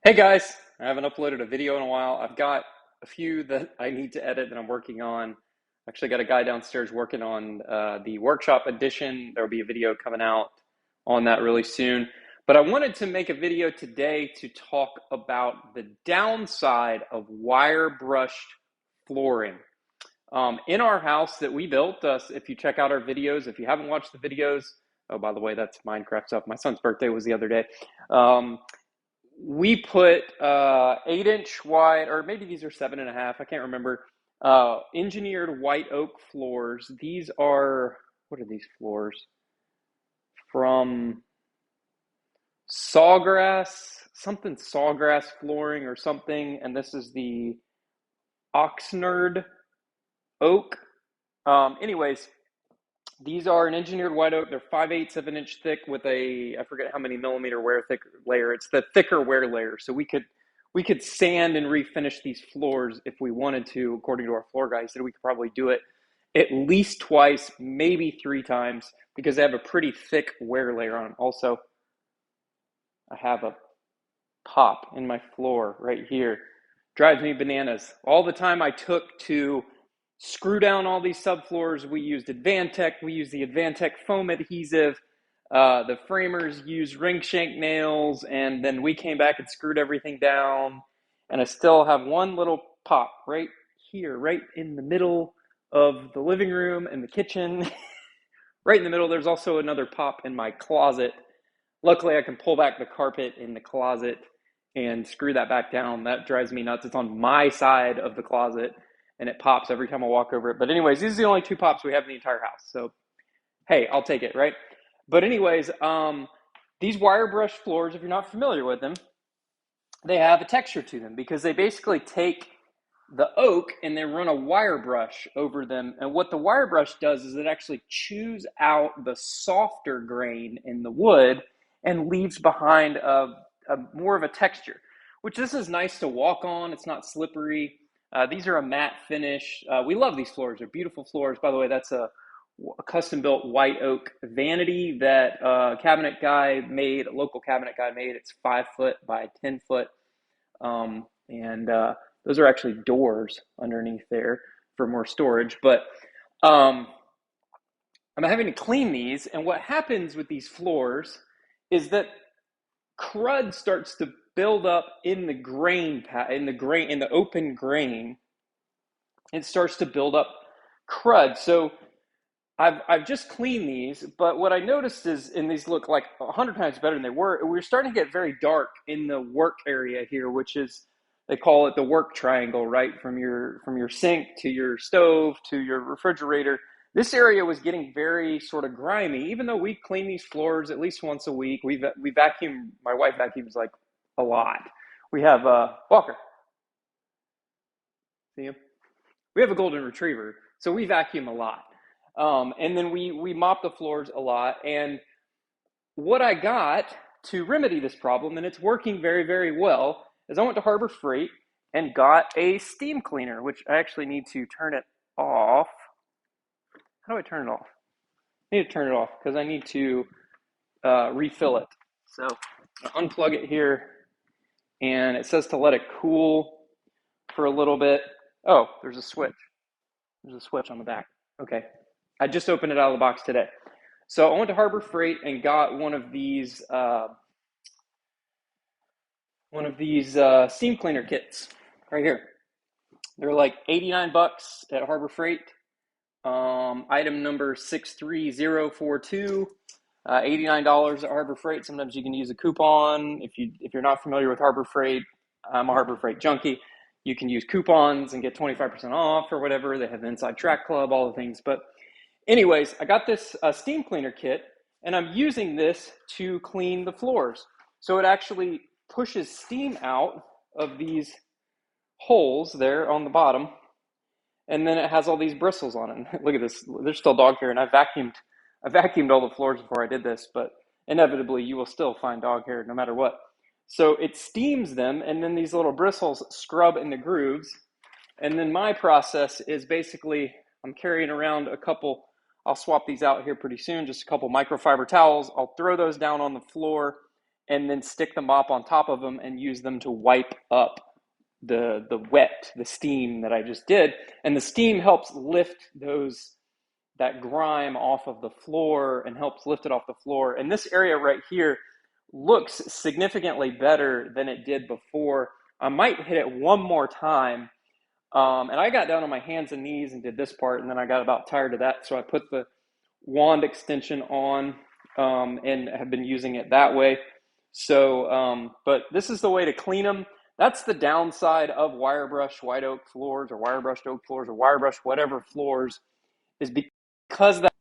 Hey guys, I haven't uploaded a video in a while. I've got a few that I need to edit that I'm working on. Actually, got a guy downstairs working on the workshop edition. There'll be a video coming out on that really soon. But I wanted to make a video today to talk about the downside of wire brushed flooring. In our house that we built, if you check out our videos, if you haven't watched the videos, oh, by the way, that's Minecraft stuff. My son's birthday was the other day. Um, we put 8-inch wide, or maybe these are 7.5, I can't remember, engineered white oak floors. These are, what are these floors? From Sawgrass, something Sawgrass flooring or something. And this is the Oxnard oak. Anyways, these are an engineered white oak. They're 5/8 of an inch thick with I forget how many millimeter wear thick layer. It's the thicker wear layer. So we could sand and refinish these floors if we wanted to, according to our floor guy. He said we could probably do it at least twice, maybe 3 times, because they have a pretty thick wear layer on them. Also, I have a pop in my floor right here. Drives me bananas. All the time I took to screw down all these subfloors, we used Advantech. We used the Advantech foam adhesive. The framers used ring shank nails, and then we came back and screwed everything down. And I still have one little pop right here, right in the middle of the living room and the kitchen. Right in the middle, there's also another pop in my closet. Luckily, I can pull back the carpet in the closet and screw that back down. That drives me nuts. It's on my side of the closet and it pops every time I walk over it. But anyways, these are the only two pops we have in the entire house. So, hey, I'll take it, right? But anyways, these wire brush floors, if you're not familiar with them, they have a texture to them because they basically take the oak and they run a wire brush over them. And what the wire brush does is it actually chews out the softer grain in the wood and leaves behind a more of a texture, which this is nice to walk on. It's not slippery. These are a matte finish. We love these floors. They're beautiful floors. By the way, that's a custom built white oak vanity that a cabinet guy made, a local cabinet guy made. It's 5 foot by 10 foot. And those are actually doors underneath there for more storage. But um, I'm having to clean these, and what happens with these floors is that crud starts to build up in the in the open grain. It starts to build up crud. So I've just cleaned these, but what I noticed is, and these look like 100 times better than they were. We're starting to get very dark in the work area here, which is, they call it the work triangle, right? From your sink to your stove to your refrigerator. This area was getting very sort of grimy, even though we clean these floors at least once a week. We vacuum. My wife vacuums like a lot. We have Walker. See him? We have a golden retriever, so we vacuum a lot. And then we mop the floors a lot. And what I got to remedy this problem, and it's working very, very well, is I went to Harbor Freight and got a steam cleaner, which I actually need to turn it off. How do I turn it off? I need to turn it off because I need to refill it. So I unplug it here, and it says to let it cool for a little bit. Oh, there's a switch. There's a switch on the back. Okay. I just opened it out of the box today. So I went to Harbor Freight and got one of these steam cleaner kits right here. They're like 89 bucks at Harbor Freight. Item number 63042. $89 at Harbor Freight. Sometimes you can use a coupon. If you're not familiar with Harbor Freight, I'm a Harbor Freight junkie. You can use coupons and get 25% off or whatever. They have the Inside Track Club, all the things. But anyways, I got this steam cleaner kit, and I'm using this to clean the floors. So it actually pushes steam out of these holes there on the bottom, and then it has all these bristles on it. Look at this. There's still dog hair, and I vacuumed all the floors before I did this, but inevitably you will still find dog hair no matter what. So it steams them, and then these little bristles scrub in the grooves. And then my process is basically I'm carrying around a couple. I'll swap these out here pretty soon, just a couple microfiber towels. I'll throw those down on the floor, and then stick the mop on top of them and use them to wipe up the steam that I just did. And the steam helps lift that grime off of the floor and helps lift it off the floor. And this area right here looks significantly better than it did before. I might hit it one more time. And I got down on my hands and knees and did this part, and then I got about tired of that. So I put the wand extension on and have been using it that way. So, but this is the way to clean them. That's the downside of wire brush white oak floors or wire brushed oak floors or wire brush whatever floors, is because that